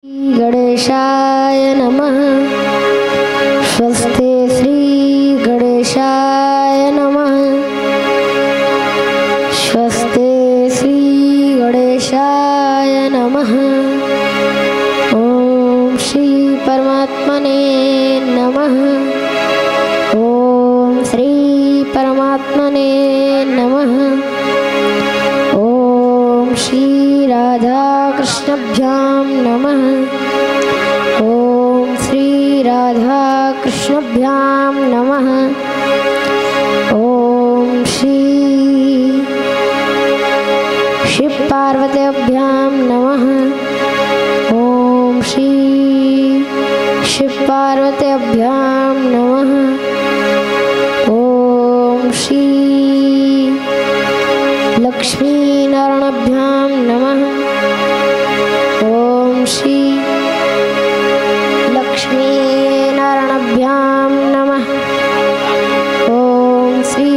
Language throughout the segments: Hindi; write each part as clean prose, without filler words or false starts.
गणेशाय नमः। स्वस्ति श्री गणेशाय नमः। स्वस्ति श्री गणेशाय नमः। ओम श्री परमात्मने नमः। ओम श्री परमात्मने नमः। ओम श्री राधा कृष्णभ्यां नमः। ओम श्री राधा कृष्णभ्यां नमः। ओम श्री शिव पार्वतीभ्यां नमः। ओम श्री शिव पार्वतीभ्यां नमः। ओम श्री लक्ष्मी नारायणाभ्यां नमः। ओम श्री लक्ष्मी नारायणाभ्यां नमः। ओम श्री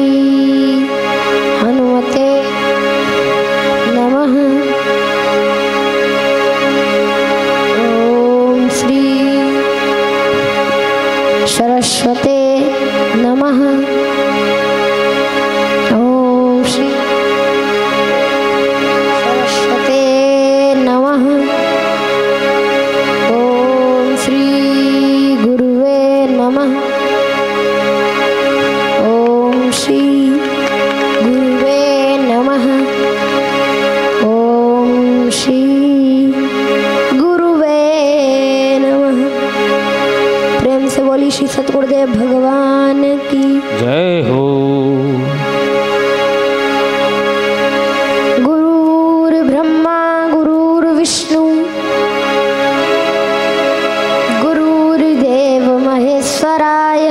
हनुमते नमः। ओम श्री सरस्वते नमः। ओम श्री सरस्वते नमः। ओम श्री गुरुवे नमः। ओम श्री गुरुवे नमः। ओम श्री गुरुवे नमः। प्रेम से बोली श्री सतगुरुदेव भगवान की जय हो। गुरुर्ब्रह्मा गुरुर्विष्णु गुरुर्देव महेश्वराय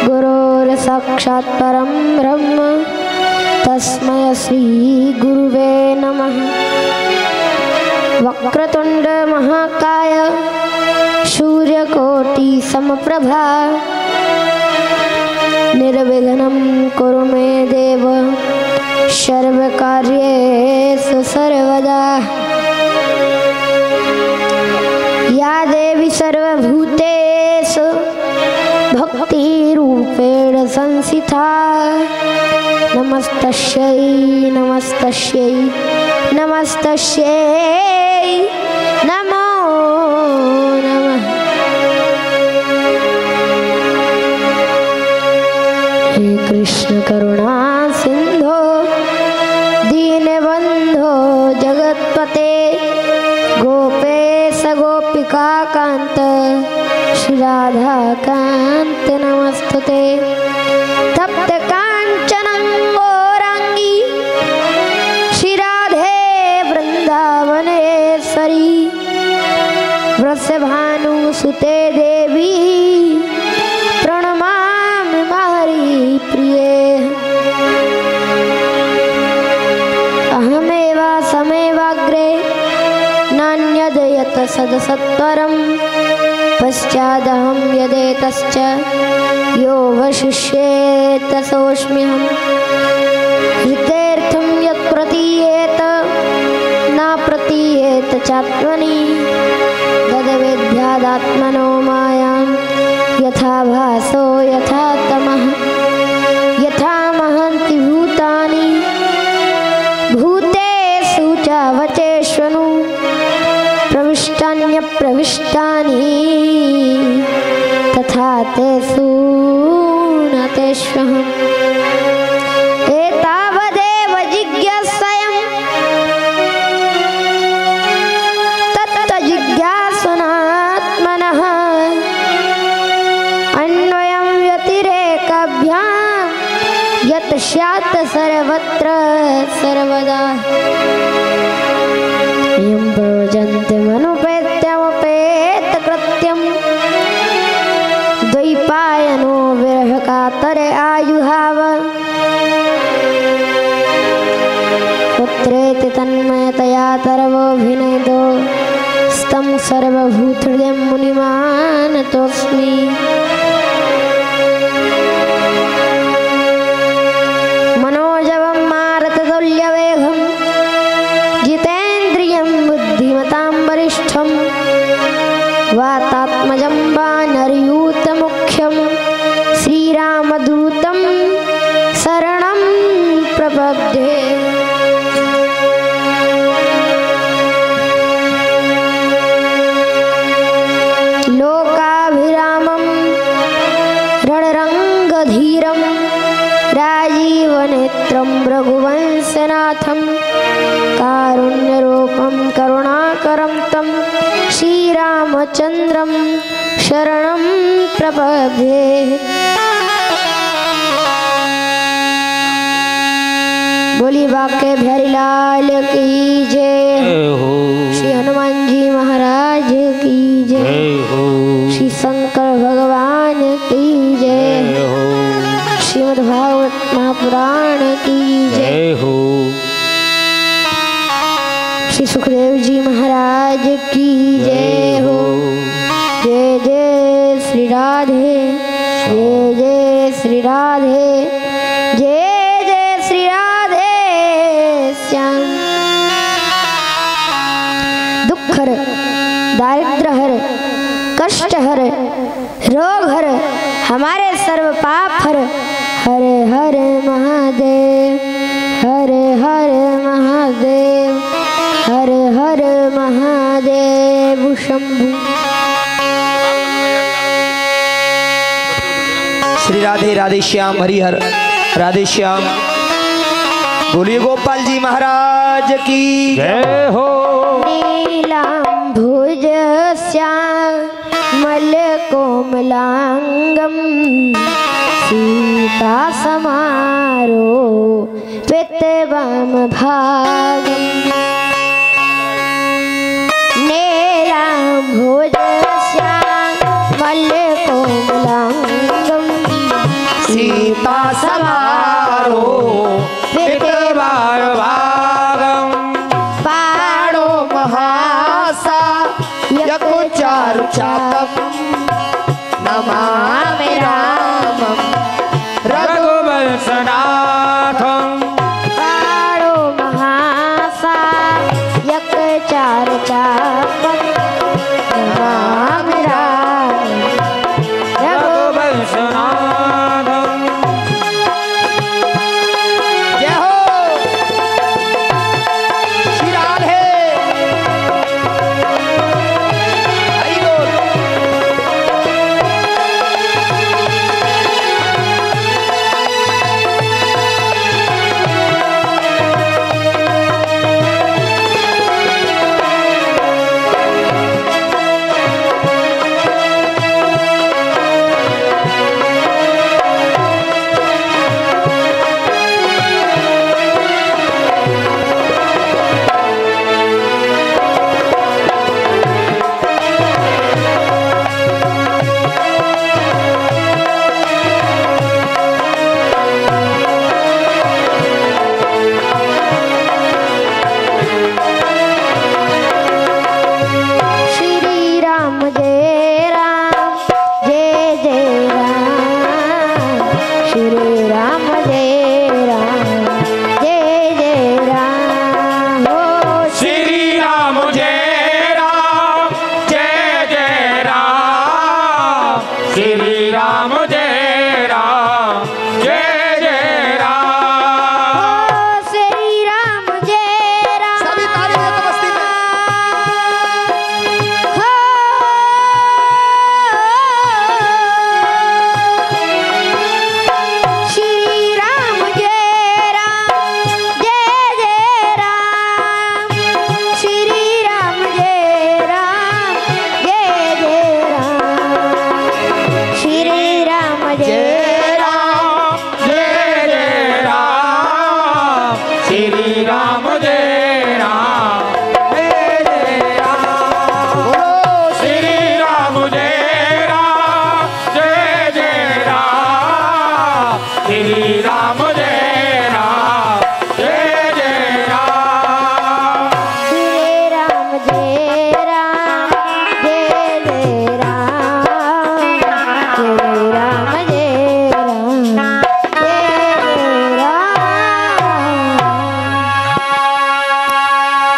गुरुर्साक्षात् परं ब्रह्म तस्मै श्री गुरुवे नमः। वक्रतुंड महाकाय सूर्यकोटि समप्रभा निर्विघ्नं कुरु मे देव सर्वकार्येषु सर्वदा। या देवी सर्वभूतेषु भक्तिरूपेण संस्थिता नमस्तस्यै नमस्तस्यै नमस्तस्यै नमो नमः। हे कृष्ण करुणा सिंधो दीनबंधो जगत्पते गोपेश गोपिका कांत श्री राधा कांत नमस्तुते। तप्त कांचनं गौरांगी श्री राधे वृंदावनेश्वरी वृषभानुसुते देवी प्रणमामि मारी प्रिये। अहमेवा समेवाग्रे नान्यद् यत् सदसत्वरं पश्चादहं यदेतश्च यो वशिष्येत् सोऽस्म्यहम्। हृतेऽर्थं यत् प्रतीयेत न प्रतीयेत चात्मनि तद्वेद्यादात्मनो मायां यथा भासो यथा तमः। यथा महन्ति भूतानि भूतेषु च वचेष्वनु प्रविष्टान्यप्रविष्टानि तथा तेषु न तेष्वहम्। एतावदेव जिज्ञास्यं तत्तजिज्ञासनात्मनः अन्वयं व्यतिरेकाभ्यां यत् स्यात् सर्वत्र सर्वदा। यं प्रव्रजन्त्यमनुपेत्यमुपेतकृत्यं द्वैपायनो विरहकातरे आयुहाव। पुत्रेति तन्मयतया तरवोऽभिनेदो स्तं सर्वभूतहृदयं मुनिमानतोऽस्मि। मनोजवं मारुततुल्यवेगं जितेन्द्रियं बुद्धिमतां वरिष्ठं वातात्मजं वानरयूतमुख्यं श्रीरामदूतं शरणं प्रपद्ये। लोकाभिरामं रणरङ्गधीरं राजीवनेत्रं रघुवंशनाथं कारुण्यरूपं करुणाकरं तं श्रीरामचन्द्रं शरणं प्रपद्ये। बोली बाके बिहारी लाल की जय, श्री हनुमान जी महाराज की जय, श्री शंकर भगवान की जय, श्रीमद्भागवत महापुराण की जय, श्री सुखदेव जी महाराज की जय हो। जय जय श्री राधे, जय जय श्री राधे, जय जय श्री राधे श्याम। दुख हर, दारिद्र हर, कष्ट हर, रोग हर, हमारे सर्व पाप हर। हरे हरे महादेव, हरे हरे महादेव, हरे हरे महादेव शंभु। श्री राधे राधे श्याम हरिहर राधे श्याम। बोलिए गोपाल जी महाराज की जय हो। नीलांभुज श्यामल कोमलांगम सीता समारो पितवाम भागम। नीलांभुज श्यामल कोमलांगम सीता समारो पितवाम भागम। पाणो महासा यको चारु चापम नमामि रामम रघुवंशनाथम। पाणो महासा यक चारु चापम नमामि रामम रघुवंशनाथम। जय हो श्री राधे। हरि बोल।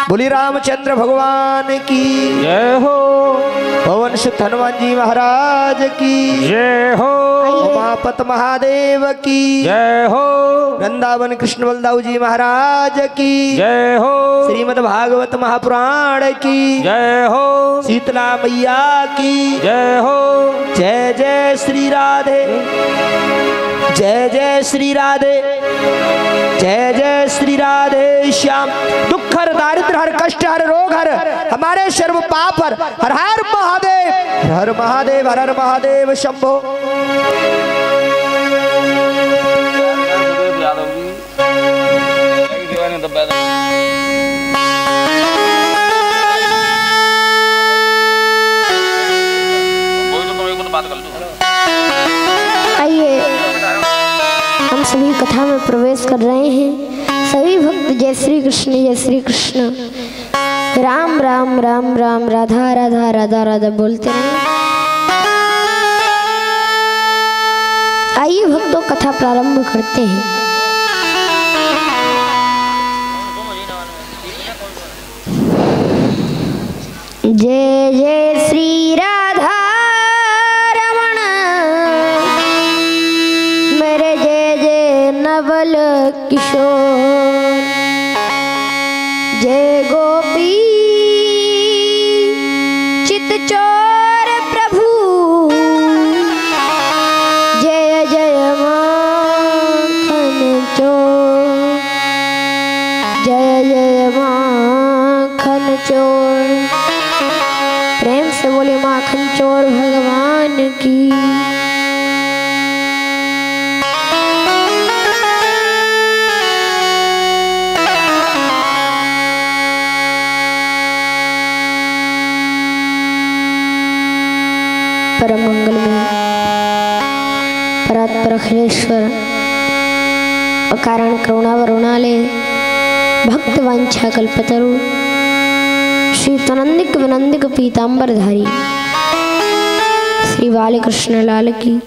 बोली रामचंद्र भगवान भगवान की जय हो। पवन सुत हनुमान जी महाराज की जय हो। उमापत महादेव की जय हो। वृंदावन कृष्ण बलदाऊ जी महाराज की जय हो। श्रीमद् भागवत महापुराण की जय हो। शीतला मैया की जय हो। जय जय श्री राधे, जय जय श्री राधे, जय जय श्री राधे श्याम। दुख हर, दारिद्र हर, कष्ट हर, रोग हर, हमारे सर्व पाप हर। हर हर महादेव, हर हर महादेव, हर हर महादेव शंभो। आइए हम सभी कथा में प्रवेश कर रहे हैं। सभी भक्त जय श्री कृष्ण, जय श्री कृष्ण, राम राम राम राम, राधा राधा राधा राधा बोलते हैं। आइए भक्तों कथा प्रारंभ करते हैं। जय जय श्री राधा रमण, मेरे जय जय नवल किशोर, जय गोपी चित चोर प्रभु, जय जय माखन चोर, जय जय माखन चोर। प्रेम से बोले माखन चोर भगवान की। परम मंगल में परात्पर अखिलेश्वर, अकारण करुणा वरुणालय, भक्त वांछा कल्पतरु, श्री तनंदिक विनंदिक पीतांबरधारी श्री बालकृष्ण लाल की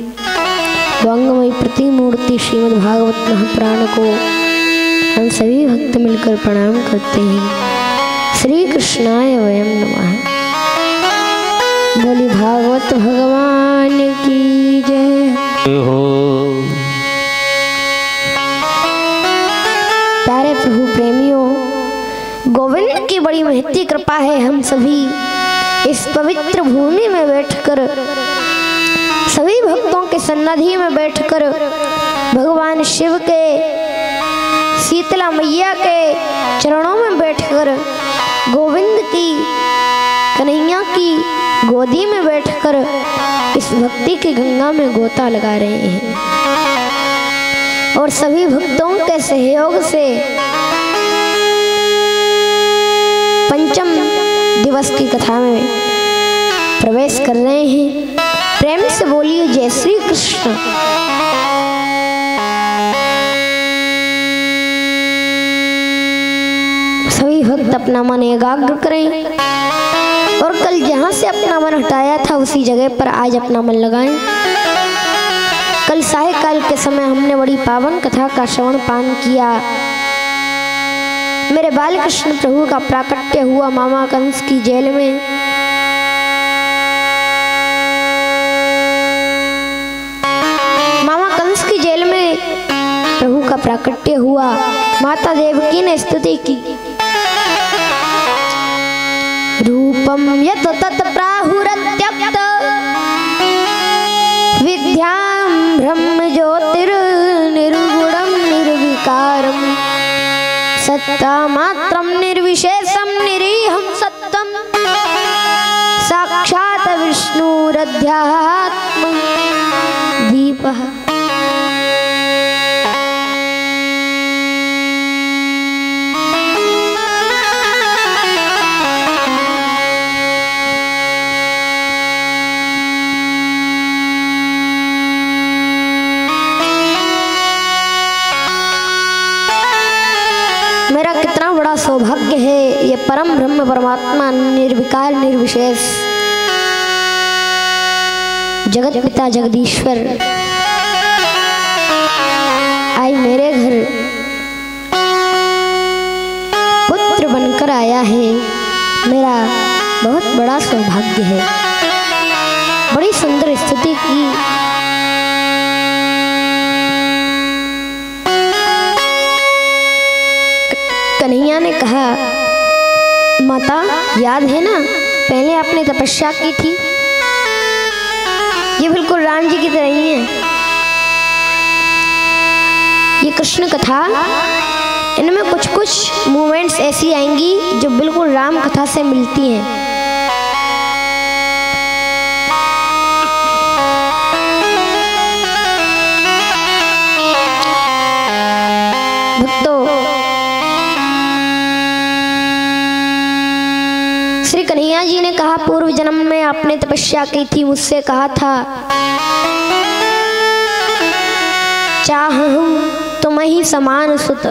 वांगमयी प्रतिमूर्ति श्रीमद् भागवत महापुराण को हम सभी भक्त मिलकर प्रणाम करते हैं। श्री कृष्णाय वयम नमः। बोली भागवत भगवान की जय हो। प्यारे प्रभु प्रेमियों, गोविंद की बड़ी महती कृपा है। हम सभी इस पवित्र भूमि में बैठकर, सभी भक्तों के सन्निधि में बैठकर, भगवान शिव के, शीतला मैया के चरणों में बैठकर, गोविंद की, कन्हैया की गोदी में बैठकर इस भक्ति की गंगा में गोता लगा रहे हैं। और सभी भक्तों के सहयोग से पंचम दिवस की कथा में प्रवेश कर रहे हैं। प्रेम से बोलिए जय श्री कृष्ण। सभी भक्त अपना मन एकाग्र करें और कल जहां से अपना मन हटाया था उसी जगह पर आज अपना मन लगाएं। कल सायकाल के समय हमने बड़ी पावन कथा का श्रवण पान किया। मेरे बालकृष्ण प्रभु का प्राकट्य हुआ मामा कंस की जेल में। मामा कंस की जेल में प्रभु का प्राकट्य हुआ। माता देवकी ने स्तुति की। रूपम यत तत प्राहुरत्यक्त विद्यां ब्रह्म ज्योतिर्निर्गुणं निर्विकारं सत्ता मात्रं निर्विशेषं निरीहं सत्यं साक्षात् विष्णुरध्यात्म दीपः। मेरा कितना बड़ा सौभाग्य है, ये परम ब्रह्म परमात्मा निर्विकार निर्विशेष जगत पिता जगदीश्वर आज मेरे घर पुत्र बनकर आया है। मेरा बहुत बड़ा सौभाग्य है। बड़ी सुंदर स्तुति की। कन्हैया ने कहा, माता याद है ना, पहले आपने तपस्या की थी। ये बिल्कुल राम जी की तरह ही है। ये कृष्ण कथा, इनमें कुछ कुछ मूवमेंट्स ऐसी आएंगी जो बिल्कुल राम कथा से मिलती हैं। भक्तों, श्री कन्हैया जी ने कहा, पूर्व जन्म में आपने तपस्या की थी, मुझसे कहा था चाहूं तुम ही समान सुत।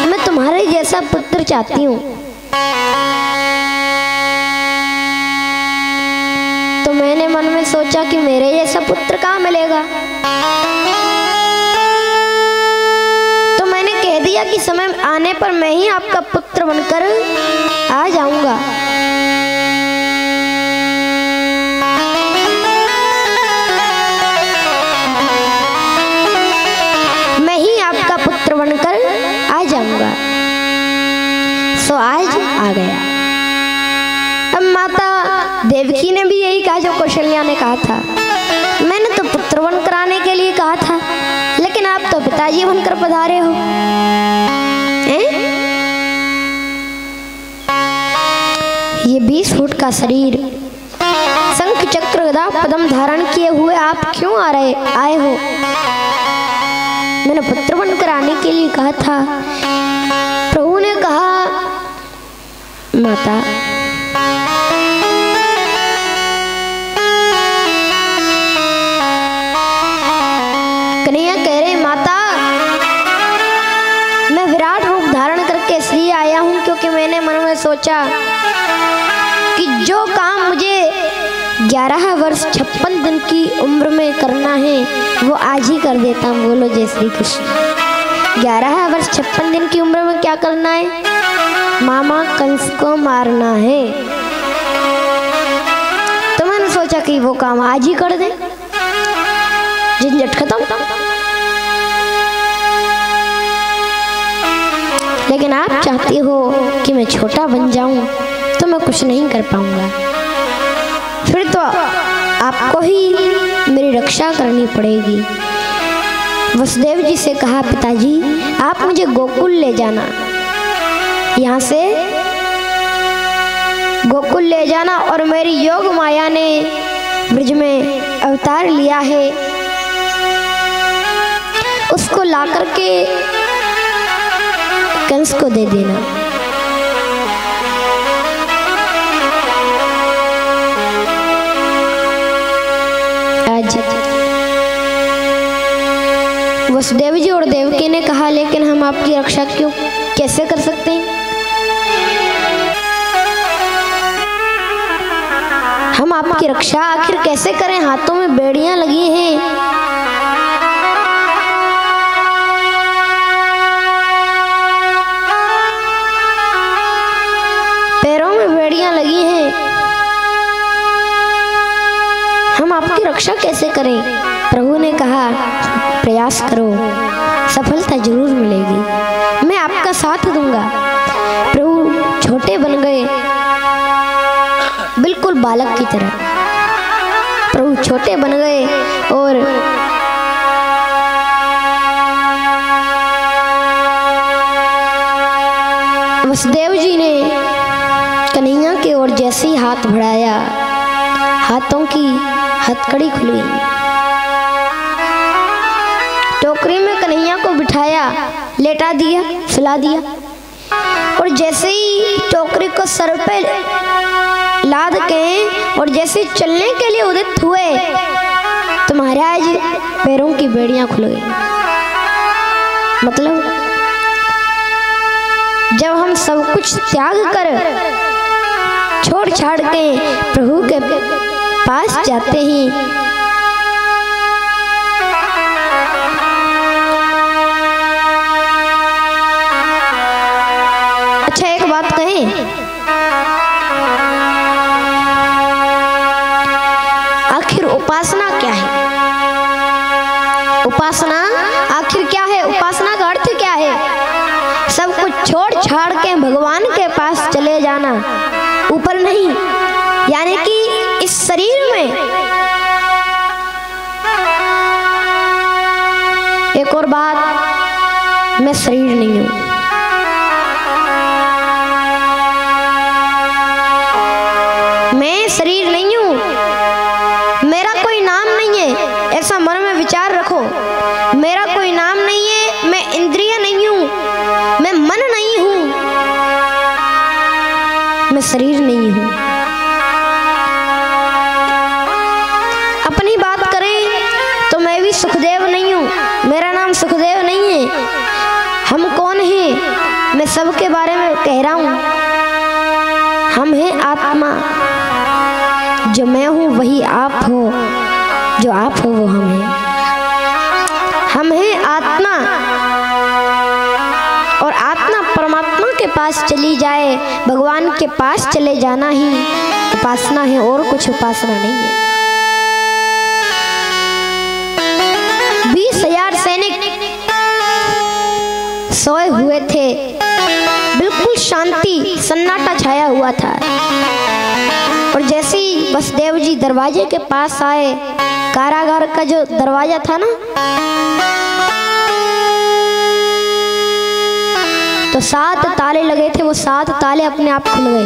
मैं तुम्हारे जैसा पुत्र चाहती हूँ। तो मैंने मन में सोचा कि मेरे जैसा पुत्र कहाँ मिलेगा। तो मैंने कह दिया कि समय आने पर मैं ही आपका पुत्र बनकर आ जाऊंगा। मैं ही आपका पुत्र बनकर आ जाऊंगा। सो आज आ गया। अब माता देवकी ने भी यही कहा जो कौशल्या ने कहा था। मैंने तो पुत्र बनकर आने के लिए कहा था, लेकिन आप तो पिताजी बनकर पधारे हो। ये 20 फुट का शरीर, शंख चक्र गदा पद्म धारण किए हुए आप क्यों आए हो? मैंने पुत्र बनकर आने के लिए कहा था। प्रभु ने कहा, माता कन्हैया कह रहे, माता मैं विराट रूप धारण करके इसलिए आया हूं क्योंकि मैंने मन में सोचा कि जो काम मुझे 11 वर्ष 56 दिन की उम्र में करना है वो आज ही कर देता हूँ। बोलो जय श्री कृष्ण। 11 वर्ष 56 दिन की उम्र में क्या करना है? मामा कंस को मारना है। तो मैंने सोचा कि वो काम आज ही कर दे, झंझट खत्म। लेकिन आप चाहती हो कि मैं छोटा बन जाऊं तो मैं कुछ नहीं कर पाऊंगा। फिर तो आपको ही मेरी रक्षा करनी पड़ेगी। वसुदेव जी से कहा, पिताजी आप मुझे गोकुल ले जाना, यहाँ से गोकुल ले जाना। और मेरी योग माया ने ब्रज में अवतार लिया है, उसको ला करके कंस को दे देना। आज वसुदेव जी और देवकी ने कहा, लेकिन हम आपकी रक्षा क्यों कैसे कर सकते हैं? हम आपकी रक्षा आखिर कैसे करें? हाथों में बेड़ियां लगी हैं। पैरों में बेड़ियां लगी हैं। हम आपकी रक्षा कैसे करें? प्रभु ने कहा, प्रयास करो, सफलता जरूर मिलेगी, मैं आपका साथ दूंगा। प्रभु छोटे बन गए, बिल्कुल बालक की तरह। प्रभु छोटे बन गए और वसुदेव जी ने कन्हैया की ओर जैसे ही हाथ बढ़ाया, हाथों की हथकड़ी खुल गई। टोकरी में कन्हैया को बिठाया, लेटा दिया, सुला दिया। और जैसे ही टोकरी को सर पे लाद के और जैसे चलने के लिए उदित हुए तो महाराज पैरों की बेड़ियां खुल गई। मतलब जब हम सब कुछ त्याग कर छोड़ छाड़ के प्रभु के पास जाते हैं उपासना आखिर क्या है? उपासना का अर्थ क्या है? सब कुछ छोड़ छाड़ के भगवान के पास चले जाना, ऊपर नहीं। यानी कि इस शरीर में एक और बात, मैं शरीर नहीं हूं। मैं शरीर नहीं हूं, मेरा कोई नाम नहीं है, ऐसा मन में विचार रखो। मेरा कोई नाम नहीं है, मैं इंद्रिय नहीं हूं, मैं मन नहीं हूं, मैं शरीर नहीं हूं। अपनी बात करें तो मैं भी सुखदेव नहीं हूं, मेरा नाम सुखदेव नहीं है। हम कौन हैं? मैं सबके बारे में कह रहा हूं। हम हैं आत्मा, जो मैं हूं वही आप हो, जो आप हो वो हम हैं। हम हैं आत्मा, और आत्मा परमात्मा के पास चली जाए, भगवान के पास चले जाना ही उपासना है, और कुछ उपासना नहीं है। 20,000 सैनिक सोए हुए थे, बिल्कुल शांति सन्नाटा छाया हुआ था। और जैसे ही वसुदेव जी दरवाजे के पास आए, कारागार का जो दरवाजा था ना, तो 7 ताले लगे थे, वो 7 ताले अपने आप खुल गए।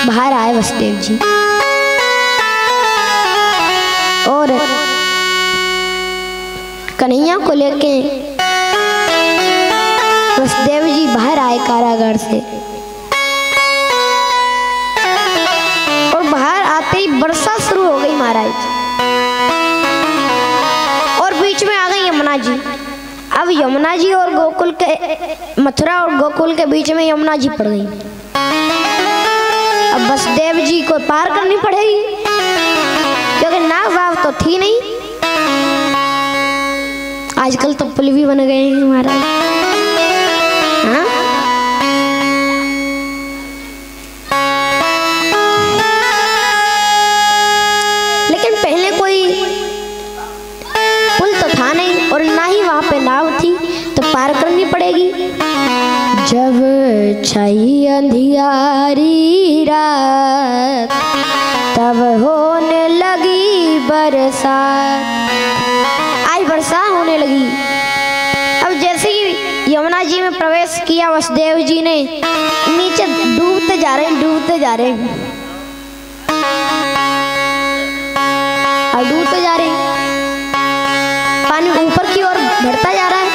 बाहर आए वसुदेव जी, और कन्हैया को लेके वसुदेव जी बाहर आए कारागार से। और बाहर आते ही वर्षा शुरू हो गई महाराज, और बीच में आ गई यमुना जी। अब यमुना जी और गोकुल के, मथुरा और गोकुल के बीच में यमुना जी पड़ गई। अब वसुदेव जी को पार करनी पड़ेगी, क्योंकि नाव वाव तो थी नहीं। आजकल तो पुल भी बन गए हैं महाराज। हाँ? लेकिन पहले कोई पुल तो था नहीं, और ना ही वहां पे नाव थी, तो पार करनी पड़ेगी। जब छाई अंधियारी रात, तब होने लगी बरसात। आज वर्षा होने लगी। अब जैसे ही यमुना जी में प्रवेश किया वसुदेव जी ने, नीचे डूबते जा रहे हैं, डूबते जा रहे हैं, और डूबते जा रहे हैं। पानी ऊपर की ओर बढ़ता जा रहा है।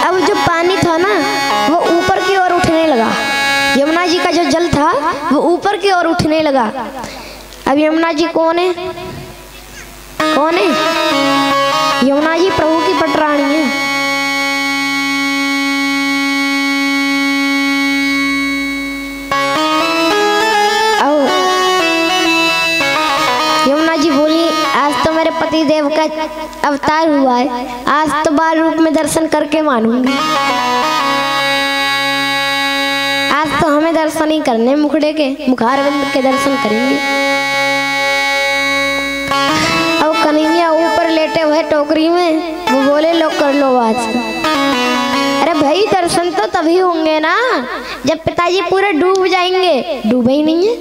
अब जो पानी था ना, वो ऊपर की ओर उठने लगा। यमुना जी का जो जल था वो ऊपर की ओर उठने लगा। अब यमुना जी कौन है? कौन है? यमुना जी प्रभु की पटरानी है। अब यमुना जी बोली, आज तो मेरे पति देव का अवतार हुआ है, आज तो बाल रूप में दर्शन करके मानूंगी। आज तो हमें दर्शन ही करने, मुखड़े के, मुखारविंद के दर्शन करेंगे। अब कन्हैया ऊपर लेटे हुए टोकरी में, वो बोले लो कर लो बात। अरे भाई, दर्शन तो तभी होंगे ना जब पिताजी पूरे डूब जाएंगे। डूबे ही नहीं है।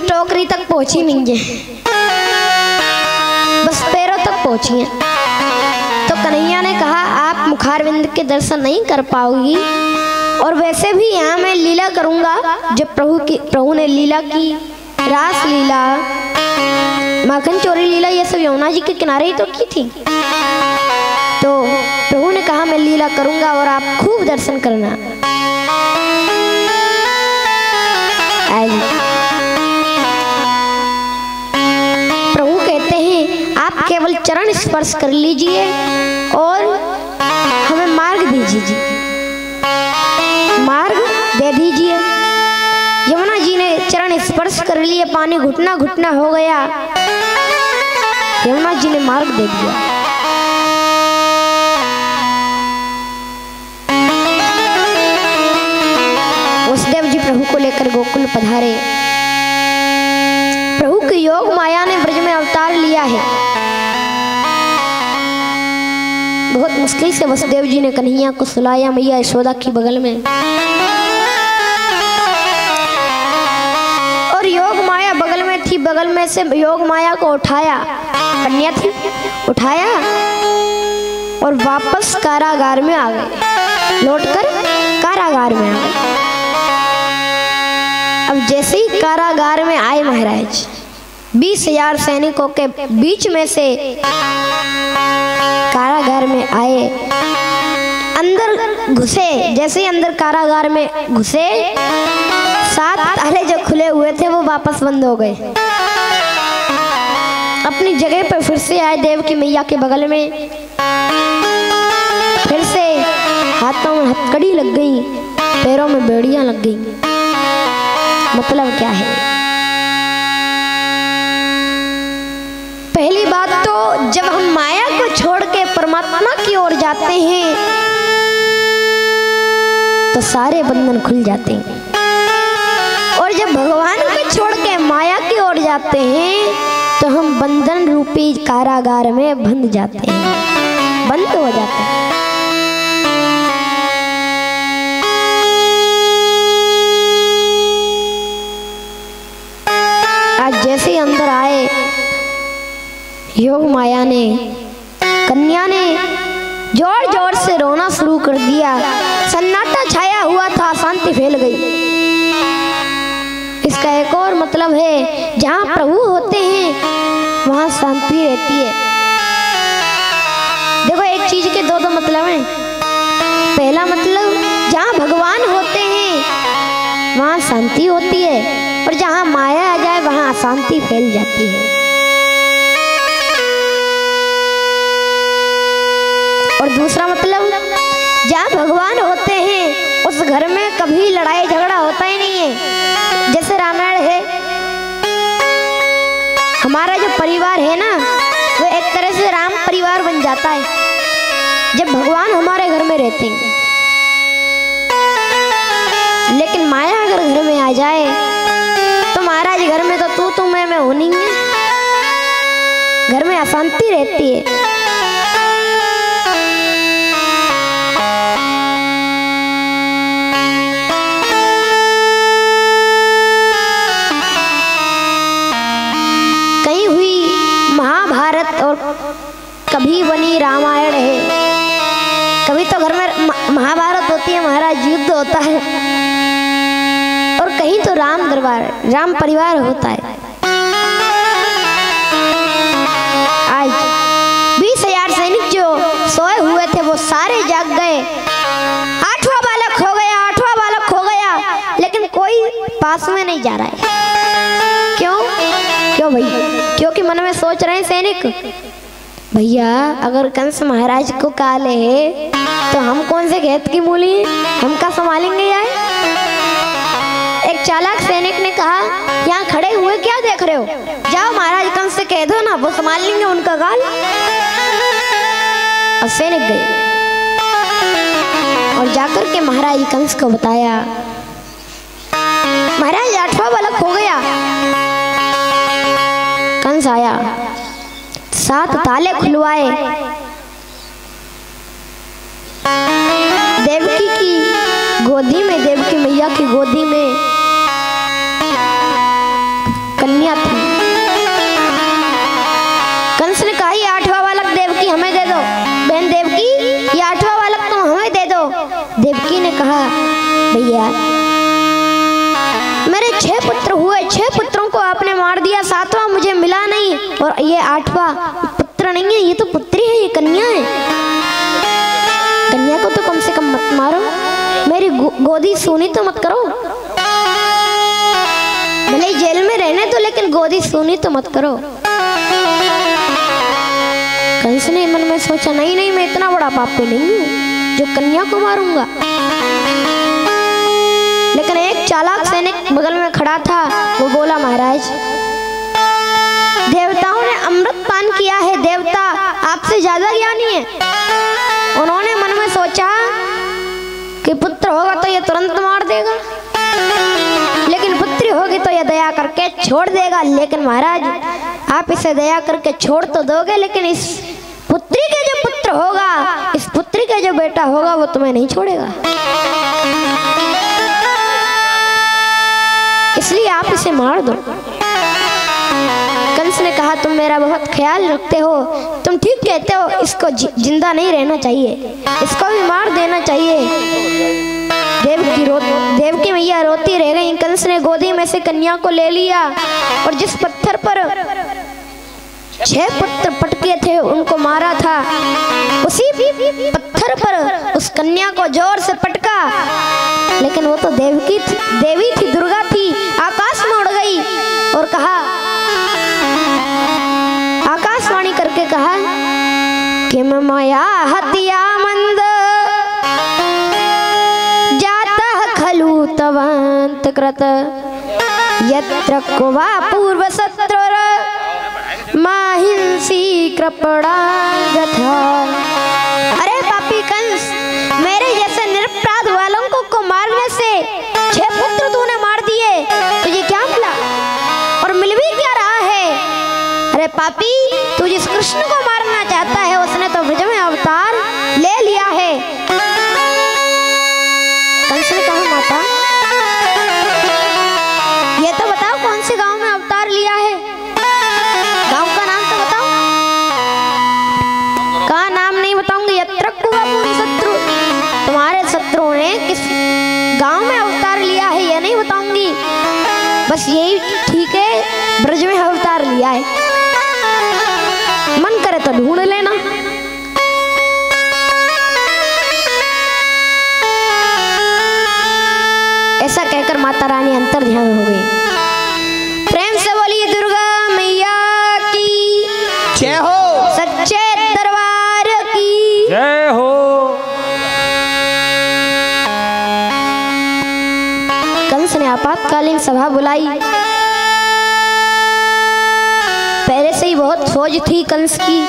टोकरी तक पहुंची नहीं है, बस पैरों तक पहुंची है। तो कन्हैया ने कहा, आप मुखारविंद के दर्शन नहीं कर पाओगी, और वैसे भी यहाँ मैं लीला करूंगा जो प्रभु ने लीला की, रास लीला, माखन चोरी लीला, ये सब यमुना जी के किनारे ही तो की थी। तो प्रभु ने कहा मैं लीला करूंगा और आप खूब दर्शन करना। प्रभु कहते हैं आप केवल चरण स्पर्श कर लीजिए और हमें मार्ग दीजिए जी, मार्ग दे दीजिए। यमुना जी ने चरण स्पर्श कर लिए, पानी घुटना घुटना हो गया। यमुना जी ने मार्ग दे दिया। वसुदेव जी प्रभु को लेकर गोकुल पधारे। प्रभु की योग माया ने ब्रज में अवतार लिया है। बहुत मुश्किल से वसुदेव जी ने कन्हैया को सुलाया मैया यशोदा की बगल में, और योग माया बगल में थी। बगल में से योग माया को उठाया, कन्या थी, उठाया और वापस कारागार में आ गए, लौटकर कारागार में आ गए। अब जैसे ही कारागार में आए महाराज, 20,000 सैनिकों के बीच में से कारागार में आए, अंदर घुसे। जैसे ही अंदर कारागार में घुसे, 7 ताले जो खुले हुए थे वो वापस बंद हो गए। अपनी जगह पर फिर से आए देव की मैया के बगल में। फिर से हाथों में हथकड़ी लग गई, पैरों में बेड़ियां लग गई। मतलब क्या है? पहली बात तो जब हम माया को छोड़ के परमात्मा की ओर जाते हैं तो सारे बंधन खुल जाते हैं, और जब भगवान को छोड़ के माया की ओर जाते हैं तो हम बंधन रूपी कारागार में बंध जाते हैं, बंद हो जाते हैं। आज जैसे ही अंदर आए, योग माया ने, कन्या ने जोर जोर से रोना शुरू कर दिया। सन्नाटा छाया हुआ था, शांति फैल गई। इसका एक और मतलब है, जहाँ प्रभु होते हैं वहाँ शांति रहती है। देखो, एक चीज के दो मतलब हैं। पहला मतलब, जहाँ भगवान होते हैं वहाँ शांति होती है, और जहाँ माया आ जाए वहाँ अशांति फैल जाती है। और दूसरा मतलब, जहाँ भगवान होते हैं उस घर में कभी लड़ाई झगड़ा होता ही नहीं है। जैसे रामायण है, हमारा जो परिवार है ना, वो एक तरह से राम परिवार बन जाता है जब भगवान हमारे घर में रहते हैं। लेकिन माया अगर घर में आ जाए तो महाराज घर में तो तू मैं होनी है, घर में अशांति रहती है। कहीं हुई महाभारत और कभी बनी रामायण है। कभी तो घर में महाभारत होती है, महाराज युद्ध होता है, और कहीं तो राम दरबार, राम परिवार होता है। आज 20,000 सैनिक जो सोए हुए थे वो सारे जाग गए। 8वां बालक हो गया, 8वां बालक हो गया, लेकिन कोई पास में नहीं जा रहा है। क्यों? क्यों भाई? क्योंकि मन में सोच रहे हैं सैनिक, भैया अगर कंस महाराज को काले है तो हम कौन से खेत की मूली हैं, हम क्या संभालेंगे यार। एक चालाक सैनिक ने कहा, यहाँ खड़े हुए क्या देख रहे हो, जाओ महाराज कंस से कह दो ना, वो संभाल लेंगे उनका गाल। और सैनिक गए और जाकर के महाराज कंस को बताया, महाराज 8वां बालक हो गया। कंस आया, 7 ताले खुलवाए। देवकी की गोदी में, देवकी मैया की गोदी में कन्या थी। कंस ने कहा, ये 8वां बालक देवकी हमें दे दो। बहन देवकी, ये 8वां बालक तुम हमें दे दो। देवकी ने कहा, भैया मेरे 6 पुत्र हुए, 6 पुत्रों को आपने मार दिया, 7वां मुझे मिला नहीं, और ये 8वां पुत्र नहीं है, ये तो पुत्री है, ये कन्या है। कन्या को तो कम से कम मत मारो, मेरी गोदी सूनी तो मत करो। भले जेल में रहने तो, लेकिन गोदी सूनी तो मत करो। कंस ने मन में सोचा, नहीं नहीं, मैं इतना बड़ा पापी नहीं हूँ जो कन्या को मारूंगा। लेकिन एक चालाक सैनिक बगल में खड़ा था, वो बोला, महाराज देवताओं ने अमृत पान किया है, देवता आपसे ज्यादा ज्ञानी है। उन्होंने मन में सोचा कि पुत्र होगा तो ये तुरंत मार देगा, लेकिन पुत्री होगी तो ये दया करके छोड़ देगा। लेकिन महाराज आप इसे दया करके छोड़ तो दोगे, लेकिन इस पुत्री के जो पुत्र होगा, इस पुत्री के जो बेटा होगा, वो तुम्हें नहीं छोड़ेगा, इसलिए आप इसे मार दो। कंस ने कहा, तुम मेरा बहुत ख्याल रखते हो, तुम ठीक कहते हो, इसको जिंदा नहीं रहना चाहिए, इसको भी मार देना चाहिए। देवकी मैया रोती रह गई। कंस ने गोदी में से कन्या को ले लिया और जिस पत्थर पर 6 पुत्र पटके थे उनको मारा था, उसी पत्थर पर उस कन्या को जोर से पटका। लेकिन वो तो देवी थी, दुर्गा थी, आकाश में उड़ गई और कहा, आकाशवाणी करके कहा कि मैं माया हत्या मंद जाता खलु तवंत कृत यत्र कुवा पूर्व शत्रुर माहिंसी कृपणा यथा। अरे पापी कंस, मेरे जैसे निरपराध वालों को मारने से 6 पुत्र तूने मार दिए, तुझे क्या मिला और मिल भी क्या रहा है? अरे पापी, तू जिस कृष्ण को मारना चाहता है उसने तो ब्रज में अवतार ले लिया है। कंस ने कहा, माता ये तो बताओ कौन से गांव में अवतार लिया है, गांव का नाम तो बताओ। का नाम नहीं बताऊंगी, यत्र कुवा पूर्व शत्रु, तुम्हारे शत्रुओं ने किस गांव में अवतार लिया है ये नहीं बताऊंगी, बस यही ठीक है, ब्रज में अवतार लिया है, मन करे तो ढूंढ लेना। ऐसा कहकर माता रानी अंतर ध्यान हो गई। प्रेम से बोलिए दुर्गा मैया की जय हो, सच्चे दरबार की जय हो। कंस ने आपातकालीन सभा बुलाई। पहले से ही बहुत फौज थी कंस की,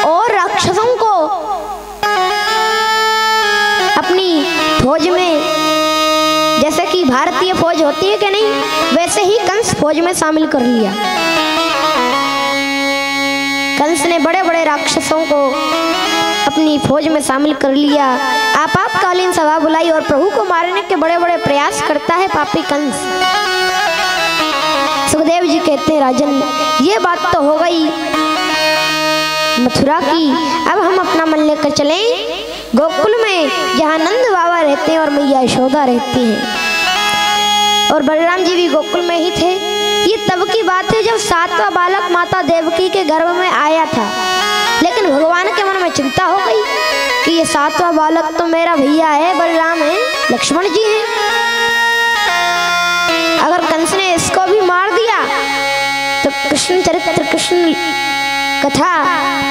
और राक्षसों को अपनी फौज में, जैसे कि भारतीय फौज होती है कि नहीं, वैसे ही कंस फौज में शामिल कर लिया। कंस ने बड़े बड़े राक्षसों को अपनी फौज में शामिल कर लिया, आपातकालीन सभा बुलाई और प्रभु को मारने के बड़े बड़े प्रयास करता है पापी कंस। सुखदेव जी कहते हैं, राजन ये बात तो हो गई मथुरा की, अब हम अपना मन लेकर चलें गोकुल में, जहाँ नंद बाबा रहते हैं और मैया यशोदा रहती हैं, और बलराम जी भी गोकुल में ही थे। ये तब की बात है जब 7वां बालक माता देवकी के गर्भ में आया था। लेकिन भगवान के मन में चिंता हो गई कि ये 7वां बालक तो मेरा भैया है, बलराम है, लक्ष्मण जी हैं, अगर कंस ने इसको भी मार दिया तो कृष्ण चरित्र, कृष्ण कथा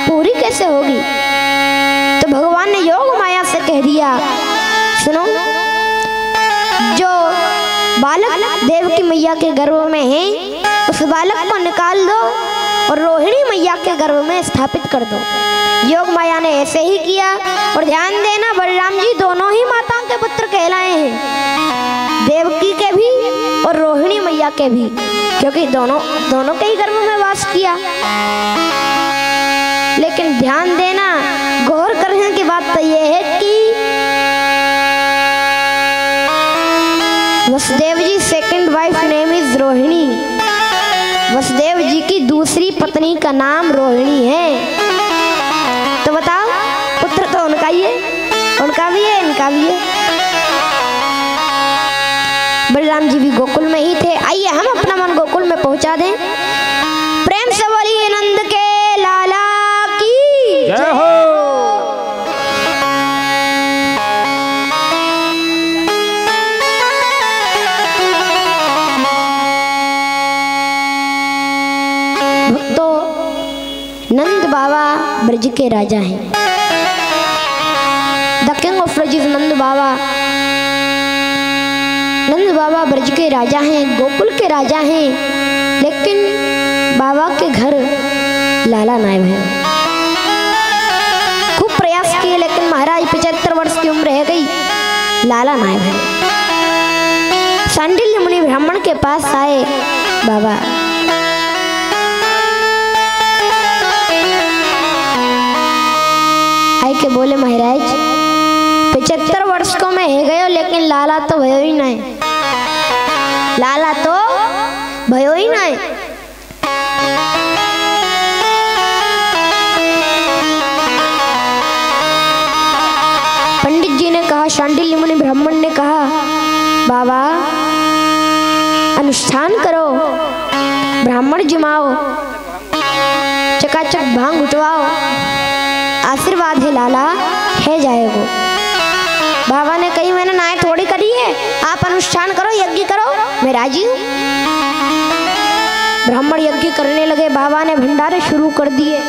पूरी कैसे होगी? तो भगवान ने योग माया से कह दिया, सुनो, जो बालक देवकी मैया के गर्भ में है उस बालक को निकाल दो और रोहिणी मैया के गर्भ में स्थापित कर दो। योग माया ने ऐसे ही किया। और ध्यान देना, बलराम जी दोनों ही माताओं के पुत्र कहलाए हैं, देवकी के भी और रोहिणी मैया के भी, क्योंकि दोनों के ही गर्भ में वास किया। लेकिन ध्यान देना, गौर करने की बात तो यह है कि Vasudev ji second wife name is Rohini, Vasudev ji की दूसरी पत्नी का नाम रोहिणी है। तो बताओ, पुत्र तो उनका ही है, उनका भी है, इनका भी है। बलराम जी भी गोकुल में ही थे। आइए हम अपना मन गोकुल में पहुंचा दें। प्रेम से बोलिए नंद के लाला की जय हो। भक्तों, नंद बाबा ब्रज के राजा हैं। द किंग ऑफ ब्रज नंद बाबा। नंद बाबा ब्रज के राजा हैं, गोकुल के राजा हैं, लेकिन बाबा के घर लाला नायब है। खूब प्रयास किए लेकिन महाराज 75 वर्ष की उम्र रह गई, लाला नायब है। सांडिल्य मुनि ब्राह्मण के पास आए, बाबा आए के बोले महाराज 75 वर्ष को मैं है गयो लेकिन लाला तो भयो ही नहीं, लाला तो भयो ही नहीं। पंडित जी ने कहा, शांडिल्य मुनि ब्राह्मण ने कहा, बाबा अनुष्ठान करो, ब्राह्मण जिमाओ, चकाचक भांग उठवाओ, आशीर्वाद है लाला है जाएगो। बाबा ने कही मैंने नाय थोड़ी करी है, आप अनुष्ठान करो, यज्ञ करो, मैं राजी हूँ। ब्राह्मण यज्ञ करने लगे, बाबा ने भंडारे शुरू कर दिए।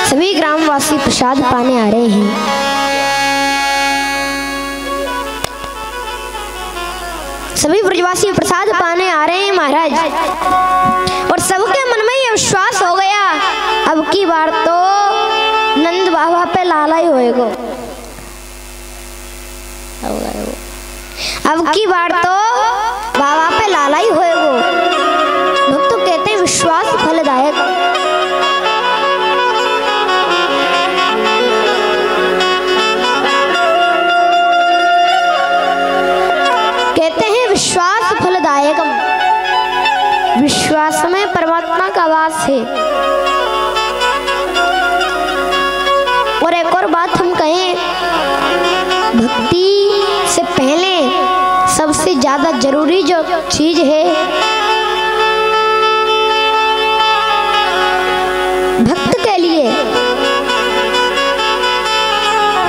सभी ग्रामवासी प्रसाद पाने आ रहे हैं। सभी ब्रजवासी प्रसाद पाने आ रहे हैं महाराज, और सबके मन में यह विश्वास हो गया अब की बार तो नंद बाबा पे लाला ही होएगो। अब की बार तो बाबा पे लाला ही होएगो। भक्त तो कहते हैं विश्वास फलदायक। कहते हैं विश्वास फलदायकम, विश्वास में परमात्मा का वास है। और एक और बात हम कहें, भक्ति से पहले सबसे ज्यादा जरूरी जो चीज है भक्त के लिए,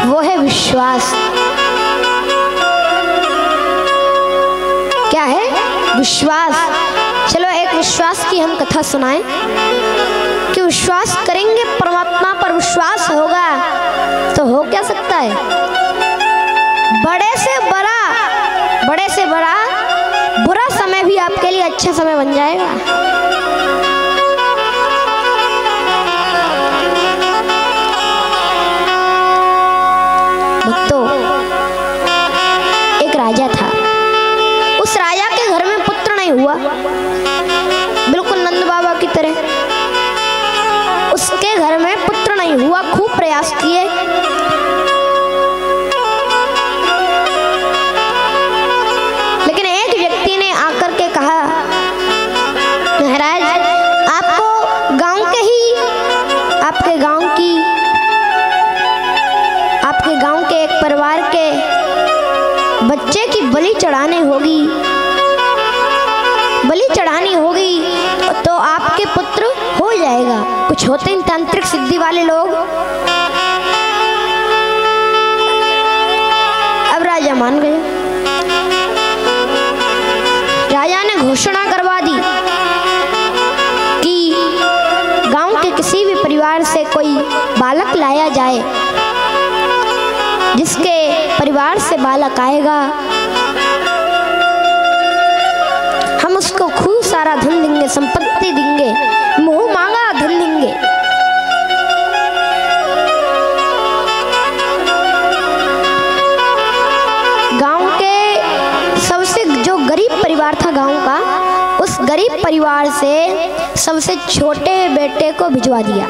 वो है विश्वास। क्या है? विश्वास। चलो एक विश्वास की हम कथा सुनाएं कि विश्वास करेंगे, परमात्मा पर विश्वास होगा तो हो क्या सकता है? बड़े से बड़ा बुरा समय भी आपके लिए अच्छा समय बन जाएगा। भक्तों, एक राजा था, उस राजा के घर में पुत्र नहीं हुआ, बिल्कुल नंद बाबा की तरह उसके घर में पुत्र नहीं हुआ। खूब प्रयास किए, लेकिन एक व्यक्ति ने आकर के कहा, महाराज आपको आपके गांव के एक परिवार के बच्चे की बलि चढ़ानी होगी तो आपके पुत्र हो जाएगा। कुछ होते हैं तांत्रिक सिद्धि वाले लोग। अब राजा मान गए। राजा ने घोषणा करवा दी कि गांव के किसी भी परिवार से कोई बालक लाया जाए, जिसके परिवार से बालक आएगा हम उसको खूब सारा धन देंगे, संपत्ति देंगे, मुंह मांगा धन देंगे। गांव के सबसे जो गरीब परिवार था गांव का, उस गरीब परिवार से सबसे छोटे बेटे को भिजवा दिया।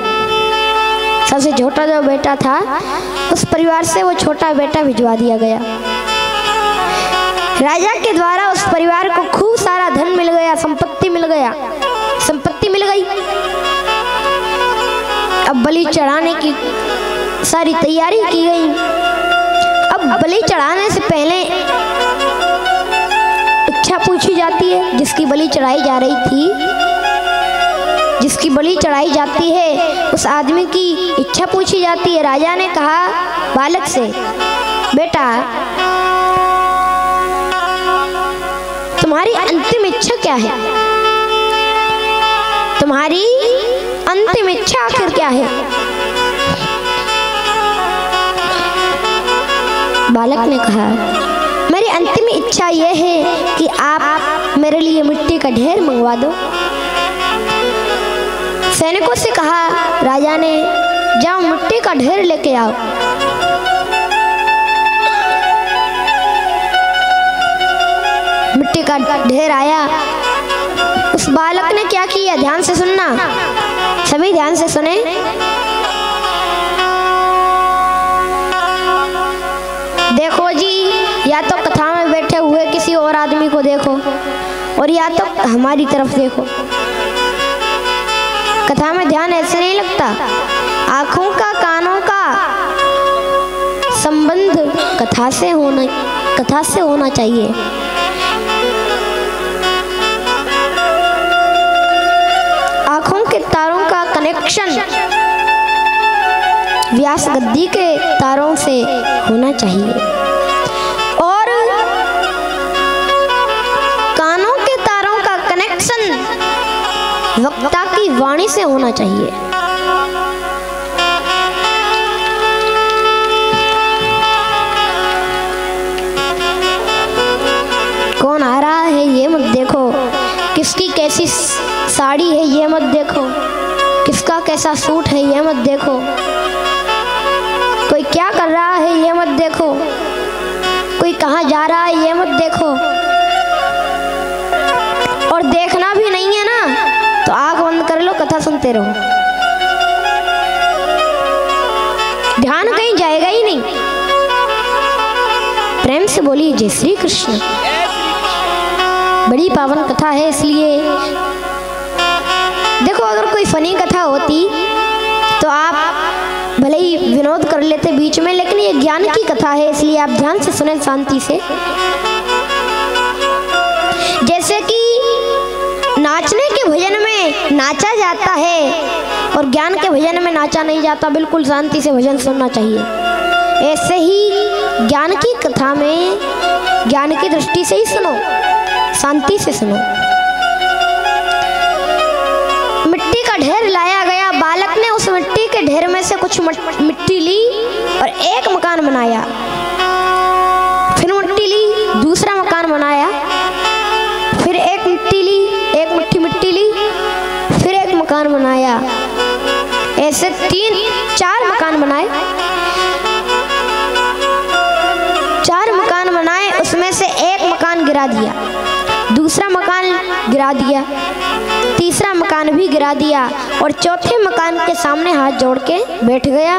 सबसे छोटा जो बेटा था उस परिवार से वो छोटा बेटा भिजवा दिया गया। राजा के द्वारा उस परिवार को खूब सारा धन मिल गया, संपत्ति मिल गई। अब बलि चढ़ाने की सारी तैयारी की गई। अब बलि चढ़ाने से पहले इच्छा पूछी जाती है, जिसकी बलि चढ़ाई जा रही थी, जिसकी बलि चढ़ाई जाती है उस आदमी की इच्छा पूछी जाती है। राजा ने कहा बालक से, बेटा तुम्हारी अंतिम इच्छा क्या है? तुम्हारी अंतिम इच्छा आखिर क्या है? बालक ने कहा, मेरी अंतिम इच्छा यह है कि आप मेरे लिए मिट्टी का ढेर मंगवा दो। सैनिकों से कहा राजा ने, जाओ मिट्टी का ढेर लेके आओ। मिट्टी का ढेर आया। उस बालक ने क्या किया, ध्यान से सुनना, सभी ध्यान से सुने। देखो जी, या तो कथा में बैठे हुए किसी और आदमी को देखो और या तो हमारी तरफ देखो। कथा में ध्यान ऐसे नहीं लगता। आंखों का कानों का संबंध कथा से होना चाहिए। आंखों के तारों का कनेक्शन व्यास गद्दी के तारों से होना चाहिए और कानों के तारों का कनेक्शन वक्ता की वाणी से होना चाहिए। कौन आ रहा है ये मत देखो, किसकी कैसी साड़ी है ये मत देखो, किसका कैसा सूट है ये मत देखो, कोई क्या कर रहा है ये मत देखो, कोई कहाँ जा रहा है ये मत देखो। और देखना भी नहीं है ना तो आंख बंद कर लो, कथा सुनते रहो, ध्यान कहीं जाएगा ही नहीं। प्रेम से बोलिए जय श्री कृष्ण। बड़ी पावन कथा है, इसलिए देखो अगर कोई फनी कथा होती तो आप भले ही विनोद कर लेते बीच में, लेकिन ये ज्ञान की कथा है, इसलिए आप ध्यान से सुने शांति से। जैसे कि नाचने के भजन में नाचा जाता है और ज्ञान के भजन में नाचा नहीं जाता, बिल्कुल शांति से भजन सुनना चाहिए। ऐसे ही ज्ञान की कथा में ज्ञान की दृष्टि से ही सुनो, शांति से सुनो। मिट्टी का ढेर लाया गया। बालक ने उस मिट्टी के ढेर में से कुछ मिट्टी ली और एक मकान बनाया। फिर मिट्टी ली, दूसरा मकान बनाया। फिर एक मिट्टी ली, एक मुट्ठी मिट्टी ली, फिर एक मकान बनाया। ऐसे 4 मकान बनाए। 4 मकान बनाए, उसमें से एक मकान गिरा दिया, दूसरा मकान गिरा दिया, तीसरा मकान भी गिरा दिया और चौथे मकान के सामने हाथ जोड़ के बैठ गया।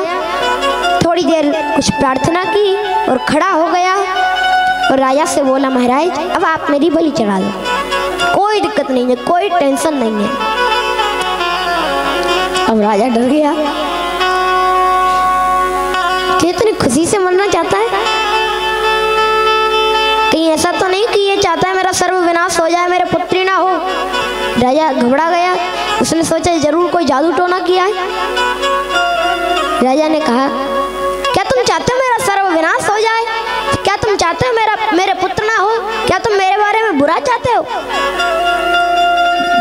थोड़ी देर कुछ प्रार्थना की और खड़ा हो गया और राजा से बोला, महाराज अब आप मेरी बलि चढ़ा दो, कोई दिक्कत नहीं है, कोई टेंशन नहीं है। अब राजा डर गया कि इतनी खुशी से मरना चाहता है, कहीं ऐसा तो नहीं कि ये चाहता है मेरा सर्व विनाश हो जाए, मेरे पुत्री ना हो। राजा घबरा गया। उसने सोचा जरूर कोई जादू टोना किया है। राजा ने कहा, क्या तुम चाहते हो मेरा सर्व विनाश हो जाए? क्या तुम चाहते हो मेरे पुत्र ना हो? क्या तुम मेरे बारे में बुरा चाहते हो?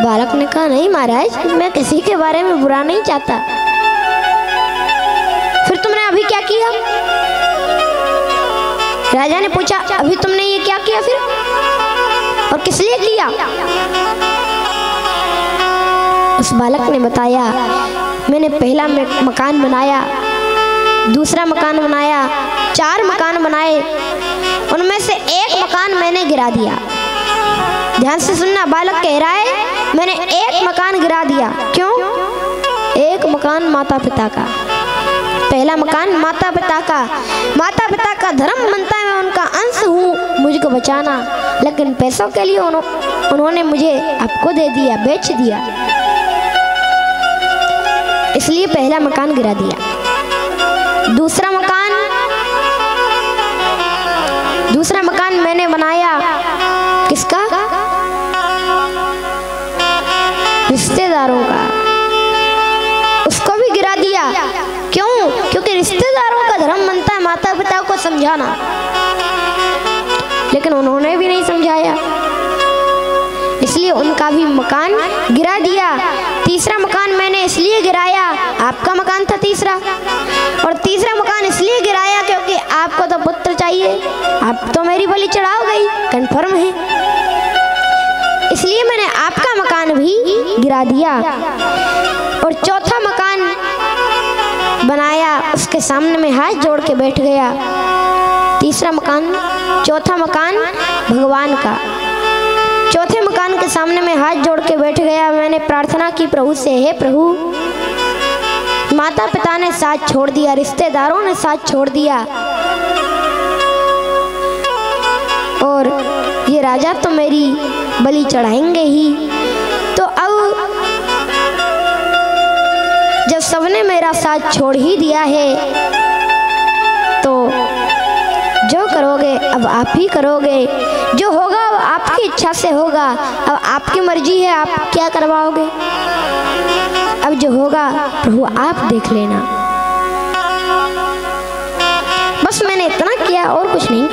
बालक ने कहा, नहीं महाराज, मैं किसी के बारे में बुरा नहीं चाहता। फिर तुमने अभी क्या किया? राजा ने पूछा, अभी तुमने ये क्या किया फिर, और किस लिए किया? उस बालक ने बताया, मैंने पहला मकान बनाया, दूसरा मकान बनाया, 4 मकान बनाए, उनमें से एक मकान मैंने गिरा दिया। ध्यान से सुनना, बालक कह रहा है मैंने एक मकान गिरा दिया। क्यों? एक मकान माता पिता का, पहला मकान माता पिता का। माता पिता का धर्म बनता है, मैं उनका अंश हूँ, मुझको बचाना, लेकिन पैसों के लिए उन्होंने मुझे आपको दे दिया, बेच दिया, इसलिए पहला मकान गिरा दिया। दूसरा मकान मैंने बनाया, किसका? रिश्तेदारों का, उसको भी गिरा दिया। क्यों? क्योंकि रिश्तेदारों का धर्म बनता है माता पिता को समझाना, लेकिन उन्होंने भी नहीं समझाया। उनका भी मकान गिरा दिया। तीसरा मकान मैंने इसलिए गिराया, आपका मकान था तीसरा, और तीसरा मकान इसलिए गिराया क्योंकि आपको तो पुत्र चाहिए, आप तो मेरी बलि चढ़ाओ गई, कन्फर्म है, इसलिए मैंने आपका मकान भी गिरा दिया। और चौथा मकान बनाया, उसके सामने में हाथ जोड़ के बैठ गया। तीसरा मकान, चौथा मकान भगवान का, चौथे मकान के सामने में हाथ जोड़ के बैठ गया। मैंने प्रार्थना की प्रभु से, हे प्रभु, माता पिता ने साथ छोड़ दिया, रिश्तेदारों ने साथ छोड़ दिया, और ये राजा तो मेरी बलि चढ़ाएंगे ही। तो अब जब सबने मेरा साथ छोड़ ही दिया है तो जो करोगे अब आप ही करोगे, जो होगा अब आपकी इच्छा से होगा, अब आपकी मर्जी है, आप क्या करवाओगे, अब जो होगा प्रभु आप देख लेना। बस मैंने इतना किया और कुछ नहीं